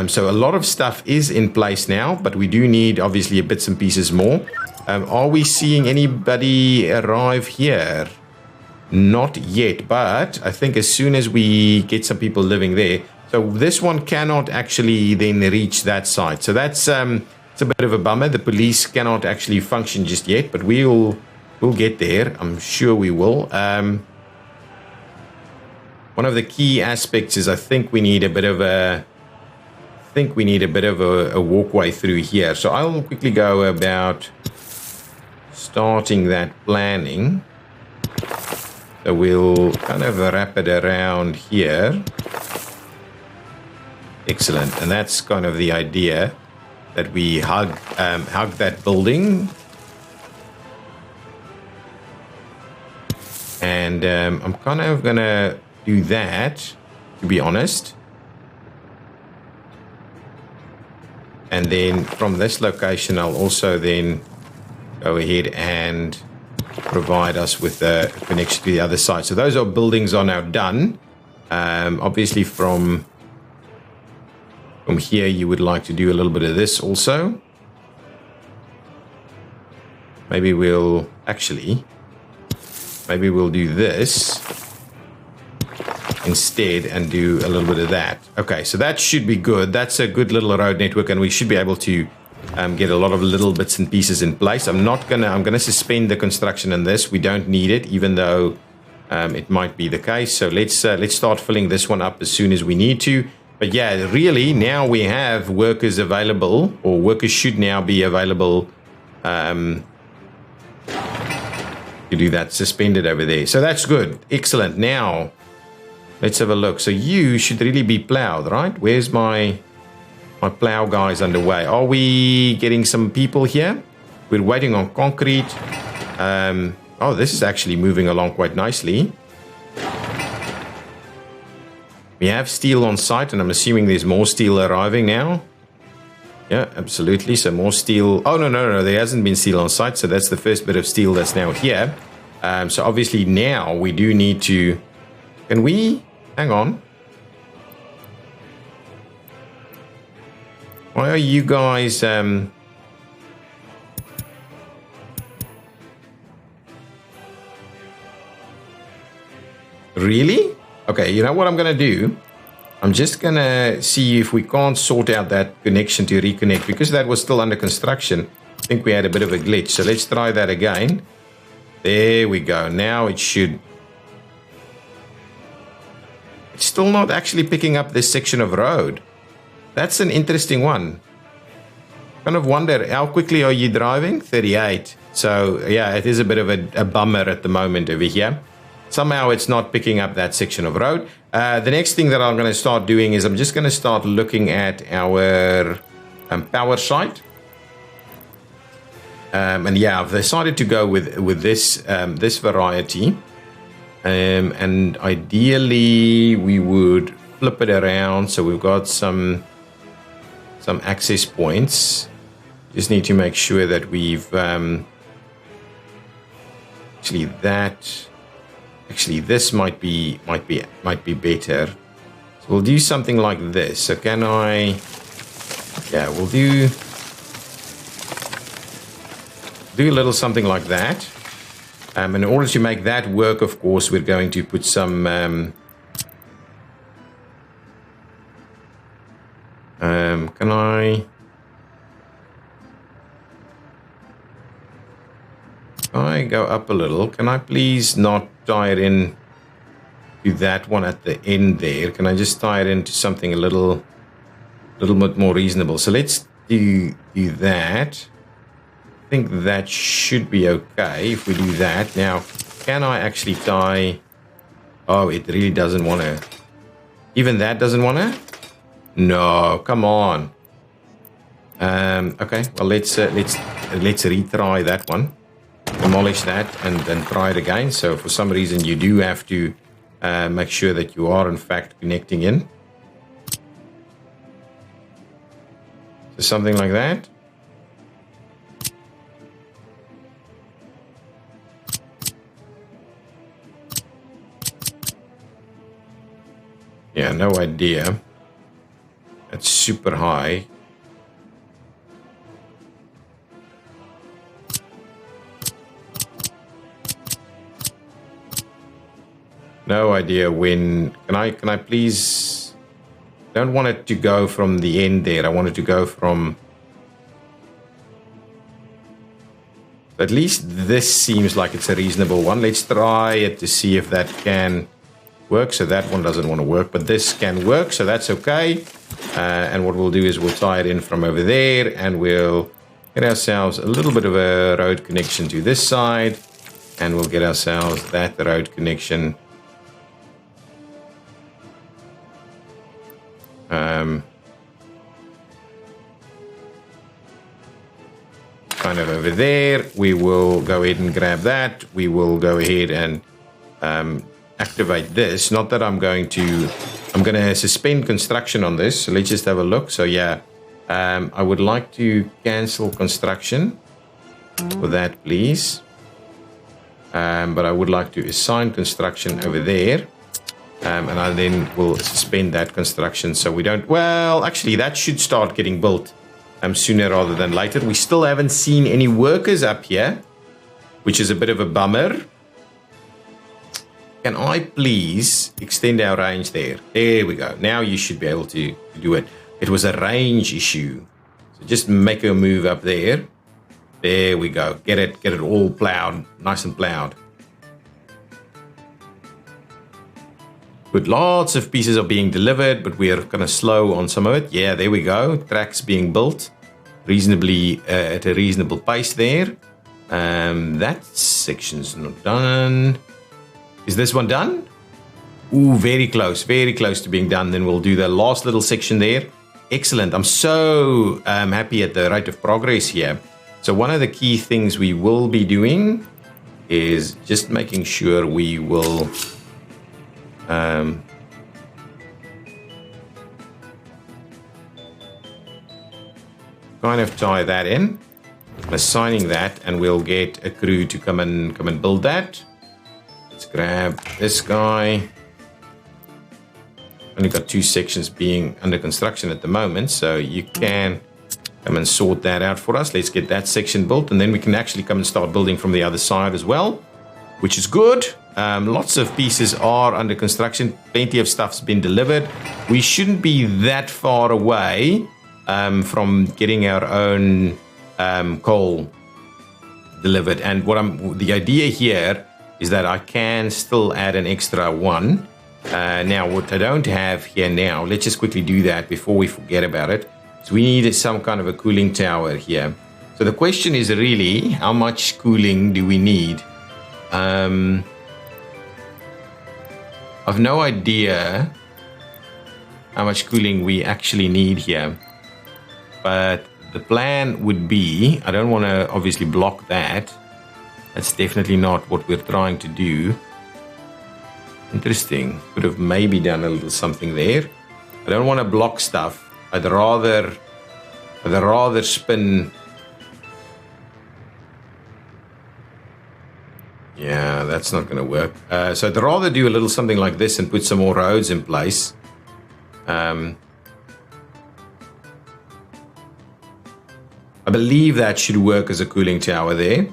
So a lot of stuff is in place now, but we do need obviously bits and pieces more. Are we seeing anybody arrive here? Not yet, but I think as soon as we get some people living there. So this one cannot actually then reach that site. So that's it's a bit of a bummer. The police cannot actually function just yet, but we'll get there. I'm sure we will. one of the key aspects is I think we need a bit of a walkway through here. So I'll quickly go about starting that planning. So we'll kind of wrap it around here. Excellent. And that's kind of the idea, that we hug that building. And I'm kind of going to do that, to be honest. And then from this location, I'll also then go ahead and provide us with a connection to the other side. So those buildings are now done. Obviously from here, you would like to do a little bit of this also. Maybe we'll do this instead and do a little bit of that. Okay, so that should be good. That's a good little road network, and we should be able to get a lot of little bits and pieces in place. I'm gonna suspend the construction in this. We don't need it, even though it might be the case. So let's start filling this one up as soon as we need to. But yeah, really, now we have workers available, or workers should now be available to do that suspended over there. So that's good. Excellent. Now let's have a look. So you should really be plowed, right? Where's my plow guys underway? Are we getting some people here? We're waiting on concrete. Oh, this is actually moving along quite nicely. We have steel on site, and I'm assuming there's more steel arriving now. Yeah, absolutely. So more steel. Oh, no. There hasn't been steel on site. So that's the first bit of steel that's now here. So obviously now we do need to... Can we... Hang on. Why are you guys... Really? Okay, you know what I'm going to do? I'm just going to see if we can't sort out that connection to reconnect, because that was still under construction. I think we had a bit of a glitch. So let's try that again. There we go. Now it should... It's still not actually picking up this section of road. That's an interesting one. Kind of wonder, how quickly are you driving? 38. So yeah, it is a bit of a bummer at the moment over here. Somehow it's not picking up that section of road. The next thing that I'm going to start doing is I'm just going to start looking at our power site. And yeah, I've decided to go with this this variety. And ideally we would flip it around so we've got some access points. Just need to make sure that we've Actually, this might be better. So we'll do something like this. So can I? Yeah, we'll do a little something like that. In order to make that work, of course, we're going to put some. Can I? I go up a little. Can I please not tie it in to that one at the end there? Can I just tie it into something a little bit more reasonable? So let's do that. I think that should be okay if we do that. Now, can I actually tie... Oh, it really doesn't want to... Even that doesn't want to? No, come on. Okay, well, let's retry that one. Demolish that and then try it again. So for some reason you do have to make sure that you are in fact connecting in. So something like that. Yeah, no idea. That's super high. No idea when. Can I please? Don't want it to go from the end there. I want it to go from. At least this seems like it's a reasonable one. Let's try it to see if that can work, so that one doesn't want to work, but this can work, so that's okay. And what we'll do is we'll tie it in from over there, and we'll get ourselves a little bit of a road connection to this side, and we'll get ourselves that road connection kind of over there. We will go ahead and grab that. We will go ahead and activate this. Not that I'm going to suspend construction on this. So let's just have a look. So yeah, I would like to cancel construction for that, please. But I would like to assign construction over there. And I then will suspend that construction so we don't... Well, actually, that should start getting built sooner rather than later. We still haven't seen any workers up here, which is a bit of a bummer. Can I please extend our range there? There we go. Now you should be able to do it. It was a range issue. So just make a move up there. There we go. Get it all plowed, nice and plowed. Good, lots of pieces are being delivered, but we are kind of slow on some of it. Yeah, there we go. Tracks being built reasonably at a reasonable pace there. That section's not done. Is this one done? Ooh, very close to being done. Then we'll do the last little section there. Excellent. I'm so happy at the rate of progress here. So one of the key things we will be doing is just making sure we will kind of tie that in, assigning that, and we'll get a crew to come and build that. Let's grab this guy. Only got 2 sections being under construction at the moment, so you can come and sort that out for us. Let's get that section built, and then we can actually come and start building from the other side as well, which is good. Lots of pieces are under construction. Plenty of stuff's been delivered. We shouldn't be that far away from getting our own coal delivered. And the idea here is that I can still add an extra one. Now, what I don't have here now, let's just quickly do that before we forget about it. So we need some kind of a cooling tower here. So the question is really, how much cooling do we need? I've no idea how much cooling we actually need here. But the plan would be, I don't want to obviously block that. That's definitely not what we're trying to do. Interesting. Could have maybe done a little something there. I don't want to block stuff. I'd rather spin. Yeah, that's not going to work. So I'd rather do a little something like this and put some more roads in place. I believe that should work as a cooling tower there.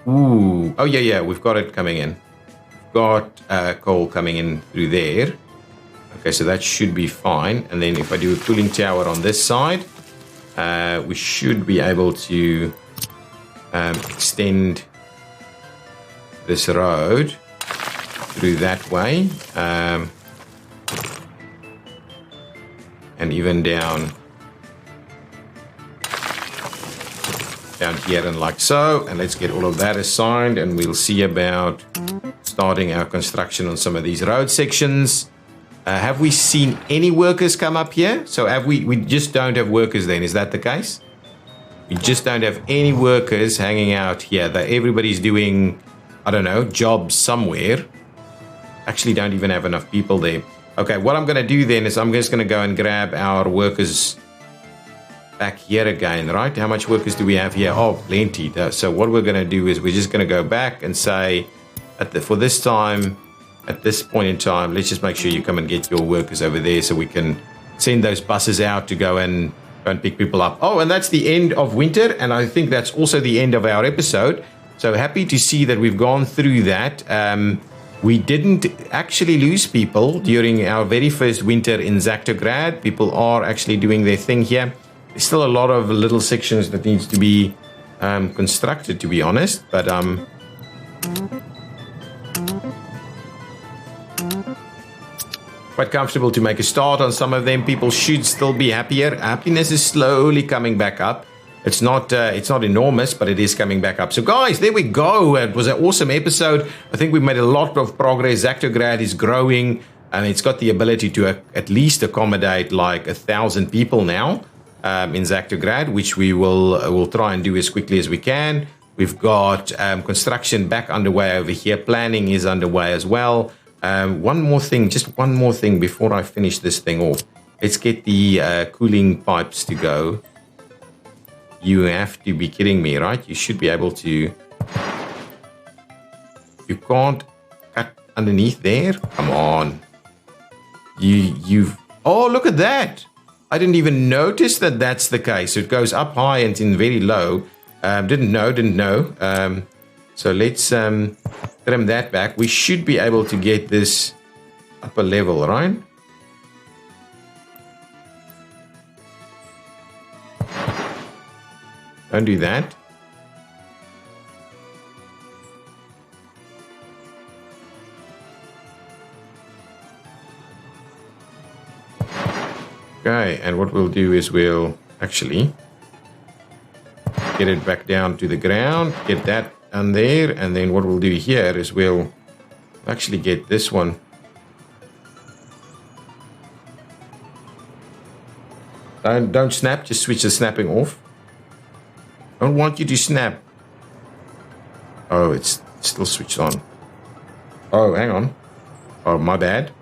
Oh yeah, we've got it coming in. We've got coal coming in through there. Okay, so that should be fine. And then if I do a cooling tower on this side, we should be able to extend this road through that way, and even down here and like so. And let's get all of that assigned, and we'll see about starting our construction on some of these road sections. Have we seen any workers come up here? So have we just don't have workers then, is that the case? We just don't have any workers hanging out here. Everybody's doing, I don't know, jobs somewhere. Actually don't even have enough people there. Okay, what I'm going to do then is I'm just going to go and grab our workers back here again, right? How much workers do we have here? Oh, plenty. So what we're going to do is we're just going to go back and say, for this time, at this point in time, let's just make sure you come and get your workers over there so we can send those buses out to go and pick people up. Oh, and that's the end of winter, and I think that's also the end of our episode. So happy to see that we've gone through that. We didn't actually lose people during our very first winter in Zactograd. People are actually doing their thing here. There's still a lot of little sections that needs to be constructed, to be honest. But quite comfortable to make a start on some of them. People should still be happier. Happiness is slowly coming back up. It's not enormous, but it is coming back up. So guys, there we go. It was an awesome episode. I think we've made a lot of progress. ExactChaos is growing, and it's got the ability to at least accommodate like 1,000 people now in ExactChaos, which we'll try and do as quickly as we can. We've got construction back underway over here. Planning is underway as well. One more thing before I finish this thing off. Let's get the cooling pipes to go. You have to be kidding me, right? You should be able to... You can't cut underneath there? Come on. You've... Oh, look at that. I didn't even notice that that's the case. It goes up high and in very low. Didn't know. So let's trim that back. We should be able to get this up a level, right? Don't do that. Okay, and what we'll do is we'll actually get it back down to the ground, get that on there, and then what we'll do here is we'll actually get this one. Don't snap, just switch the snapping off. Don't want you to snap. Oh, it's still switched on. Oh, hang on. Oh, my bad.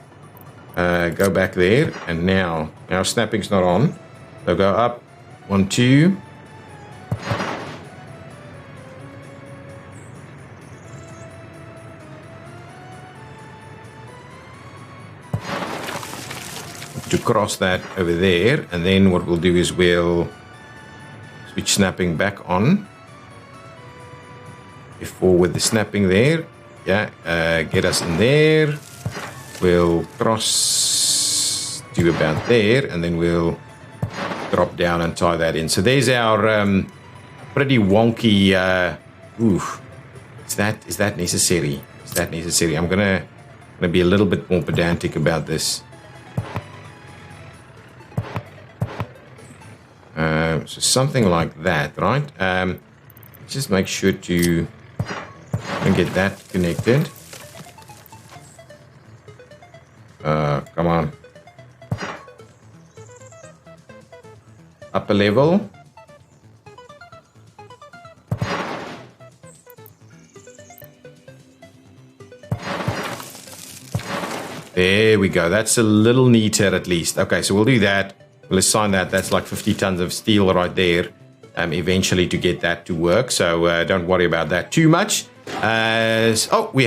Go back there, and now snapping's not on. So go up, 1, 2. To cross that over there, and then what we'll do is we'll switch snapping back on. Before with the snapping there, get us in there. We'll cross to about there, and then we'll drop down and tie that in. So there's our pretty wonky. Is that necessary? Is that necessary? I'm gonna be a little bit more pedantic about this. So something like that, right? Just make sure to get that connected. Come on. Up a level. There we go. That's a little neater at least. Okay, so we'll do that. We'll assign that. That's like 50 tons of steel right there. Eventually to get that to work. So don't worry about that too much. We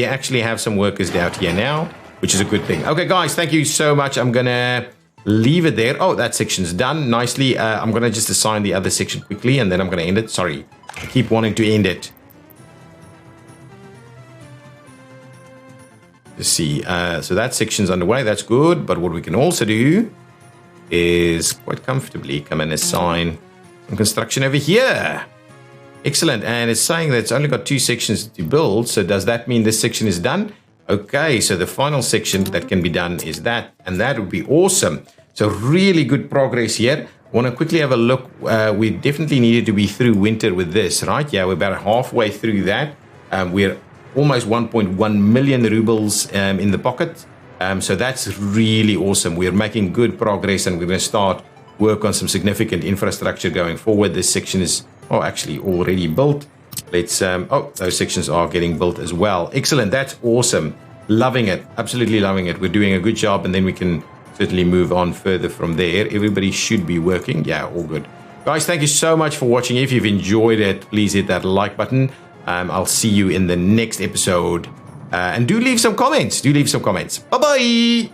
actually have some workers out here now, which is a good thing. Okay, guys, thank you so much. I'm gonna leave it there. Oh, that section's done nicely. I'm gonna just assign the other section quickly, and then I'm gonna end it. Sorry, I keep wanting to end it. Let's see. So that section's underway. That's good. But what we can also do is quite comfortably come and assign some construction over here. Excellent. And it's saying that it's only got 2 sections to build. So does that mean this section is done? Okay, so the final section that can be done is that, and that would be awesome. So really good progress here. I want to quickly have a look. We definitely needed to be through winter with this, right? Yeah, we're about halfway through that. We're almost 1.1 million rubles in the pocket. So that's really awesome. We're making good progress, and we're going to start work on some significant infrastructure going forward. This section is actually already built. Let's those sections are getting built as well. Excellent. That's awesome. Loving it. Absolutely loving it. We're doing a good job, and then we can certainly move on further from there. Everybody should be working. Yeah, all good. Guys, thank you so much for watching. If you've enjoyed it, please hit that like button. I'll see you in the next episode. And do leave some comments. Bye-bye.